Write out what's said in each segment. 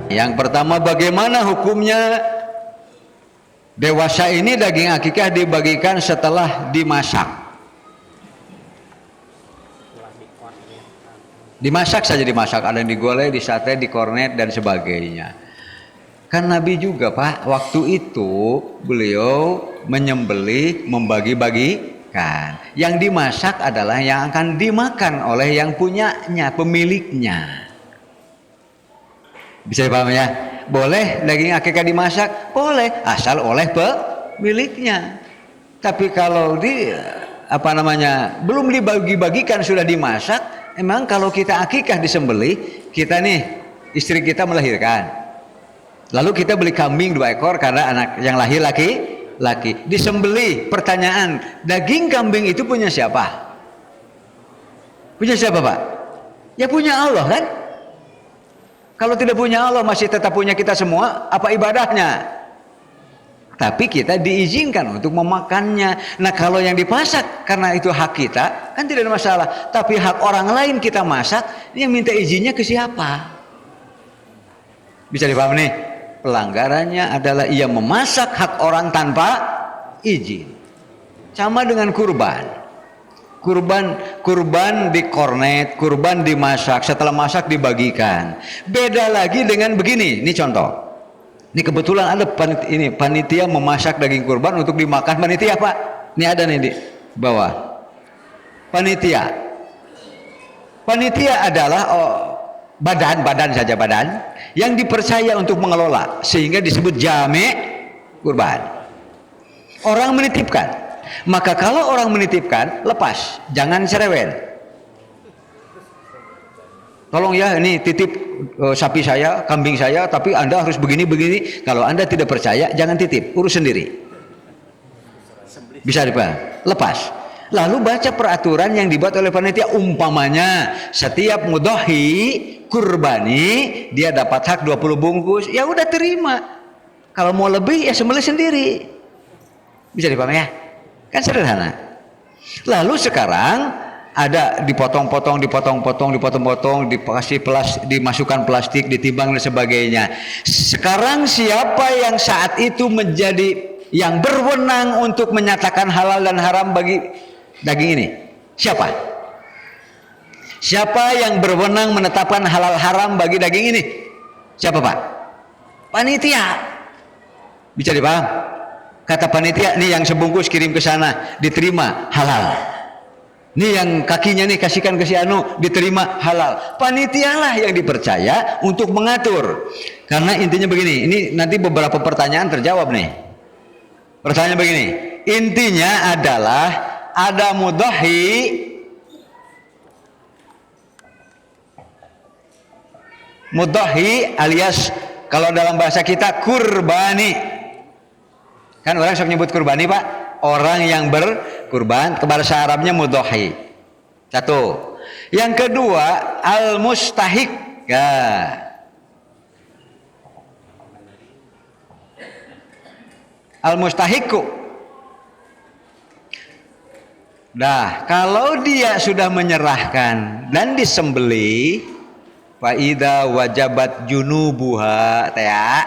Yang pertama, bagaimana hukumnya dewasa ini daging akikah dibagikan setelah dimasak? Dimasak saja, dimasak, ada yang digoreng, disate, dikornet dan sebagainya. Kan Nabi juga Pak, waktu itu beliau menyembelih, membagi-bagikan. Yang dimasak adalah yang akan dimakan oleh yang punyanya, pemiliknya. Bisa dipahami ya? Boleh daging akikah dimasak? Boleh, asal oleh pemiliknya. Tapi kalau belum dibagi-bagikan sudah dimasak, emang kalau kita akikah disembelih, kita nih istri kita melahirkan, lalu kita beli kambing 2 ekor karena anak yang lahir laki, disembelih. Pertanyaan, daging kambing itu punya siapa? Punya siapa Pak? Ya punya Allah kan? Kalau tidak punya Allah, masih tetap punya kita semua, apa ibadahnya? Tapi kita diizinkan untuk memakannya. Nah kalau yang dipasak karena itu hak kita, kan tidak ada masalah. Tapi hak orang lain kita masak, yang minta izinnya ke siapa? Bisa dipahami nih? Pelanggarannya adalah ia memasak hak orang tanpa izin. Sama dengan kurban. Kurban dikornet, kurban dimasak, setelah masak dibagikan. Beda lagi dengan begini, ini contoh. Ini kebetulan ada panitia memasak daging kurban untuk dimakan panitia Pak. Ini ada nih di bawah. Panitia adalah badan yang dipercaya untuk mengelola, sehingga disebut jami' kurban. Orang menitipkan. Maka kalau orang menitipkan, lepas, jangan cerewet. Tolong ya, ini titip sapi saya, kambing saya, tapi Anda harus begini. Kalau Anda tidak percaya, jangan titip, urus sendiri. Bisa dipahami? Lepas. Lalu baca peraturan yang dibuat oleh panitia. Umpamanya setiap mudhohi kurbani dia dapat hak 20 bungkus, ya udah terima. Kalau mau lebih ya sembelih sendiri. Bisa dipahami ya? Kan sederhana. Lalu sekarang ada dipotong-potong, dimasukkan plastik, ditimbang dan sebagainya. Sekarang siapa yang saat itu menjadi yang berwenang untuk menyatakan halal dan haram bagi daging ini? Siapa? Siapa yang berwenang menetapkan halal haram bagi daging ini? Siapa Pak? Panitia. Bisa dipaham? Kata panitia, nih yang sebungkus kirim ke sana, diterima, halal. Nih yang kakinya nih kasihkan ke si anu, diterima, halal. Panitialah yang dipercaya untuk mengatur. Karena intinya begini, ini nanti beberapa pertanyaan terjawab nih. Pertanyaan begini, intinya adalah ada mudhohi alias kalau dalam bahasa kita kurbani. Kan orang sok nyebut kurbani Pak, orang yang berkurban, ke bahasa Arabnya mudhohi. Satu. Yang kedua, al-mustahik. Ya. Al-mustahiku. Nah, kalau dia sudah menyerahkan dan disembelih, fa idza wajabat junubuha ya.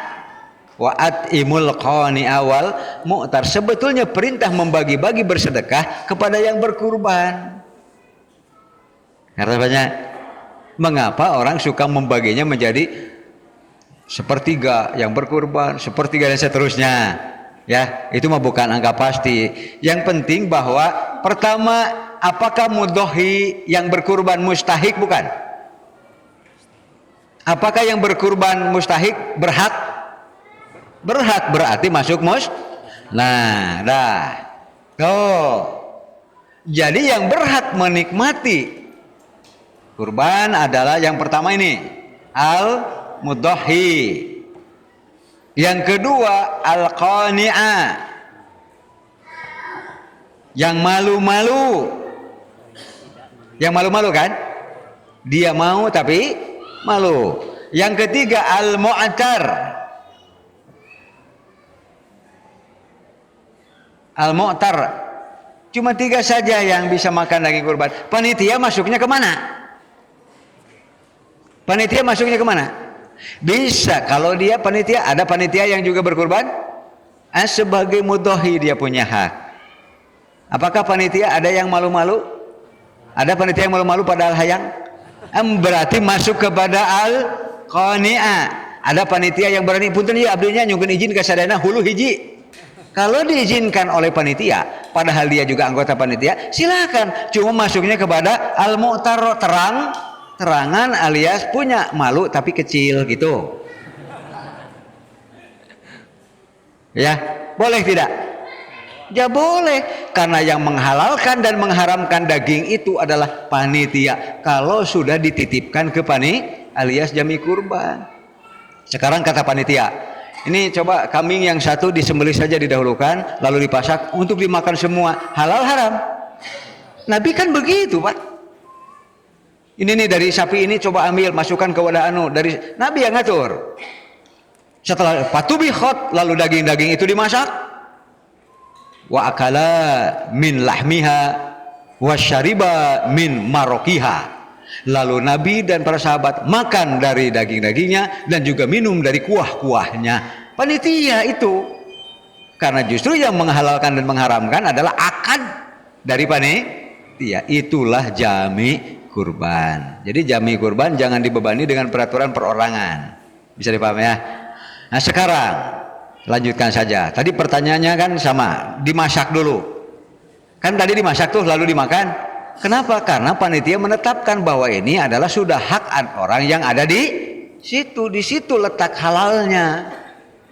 Wa'at imul qani awal mu'tar. Sebetulnya perintah membagi-bagi bersedekah kepada yang berkurban. Karena banyak, mengapa orang suka membaginya menjadi sepertiga yang berkurban, sepertiga dan seterusnya. Ya, itu mah bukan angka pasti. Yang penting bahwa pertama, apakah mudhohi yang berkurban mustahik? Bukan. Apakah yang berkurban mustahik berhak? Berhak, berarti masuk Nah, dah. Tuh. Jadi yang berhak menikmati kurban adalah yang pertama ini, al-mudhohi. Yang kedua, al-qani'a. Yang malu-malu. Yang malu-malu kan? Dia mau tapi malu. Yang ketiga, al-mu'tar. Al-mu'tar. Cuma 3 saja yang bisa makan daging kurban. Panitia masuknya kemana? Panitia masuknya kemana? Bisa kalau dia panitia, ada panitia yang juga berkurban, sebagai mudhohi dia punya hak. Apakah panitia ada yang malu-malu? Ada panitia yang malu-malu padahal hayang? Berarti masuk kepada al-qani'ah. Ada panitia yang berani, punten ya abdinya nyugun izin ke sadayana hulu hiji. Kalau diizinkan oleh panitia, padahal dia juga anggota panitia, silakan. Cuma masuknya kepada al-mu'taro, terangan alias punya malu tapi kecil gitu. Ya, boleh tidak? Ya boleh, karena yang menghalalkan dan mengharamkan daging itu adalah panitia. Kalau sudah dititipkan ke alias jami kurban. Sekarang kata panitia, ini coba kambing yang satu disembelih saja didahulukan, lalu dipasak untuk dimakan semua, halal haram. Nabi kan begitu, Pak. Ini nih dari sapi ini coba ambil, masukkan ke wadah dari Nabi yang ngatur. Setelah patubikhot, lalu daging-daging itu dimasak. Wa akala min lahmiha wa syariba min marokiha. Lalu Nabi dan para sahabat makan dari daging-dagingnya dan juga minum dari kuah-kuahnya. Panitia itu, karena justru yang menghalalkan dan mengharamkan adalah akad dari panitia. Itulah jami kurban. Jadi jami kurban jangan dibebani dengan peraturan perorangan. Bisa dipahami ya? Nah sekarang lanjutkan saja. Tadi pertanyaannya kan sama, dimasak dulu. Kan tadi dimasak tuh lalu dimakan. Kenapa? Karena panitia menetapkan bahwa ini adalah sudah hak orang yang ada di situ. Di situ letak halalnya.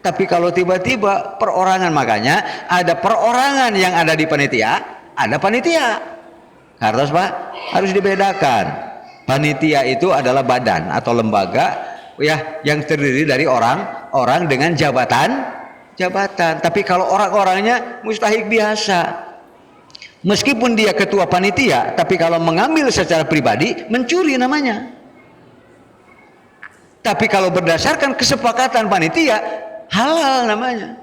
Tapi kalau tiba-tiba perorangan, makanya ada perorangan yang ada di panitia, ada panitia. Harus Pak, harus dibedakan. Panitia itu adalah badan atau lembaga ya yang terdiri dari orang dengan jabatan. Tapi kalau orang-orangnya mustahik biasa. Meskipun dia ketua panitia, tapi kalau mengambil secara pribadi, mencuri namanya. Tapi kalau berdasarkan kesepakatan panitia, halal namanya.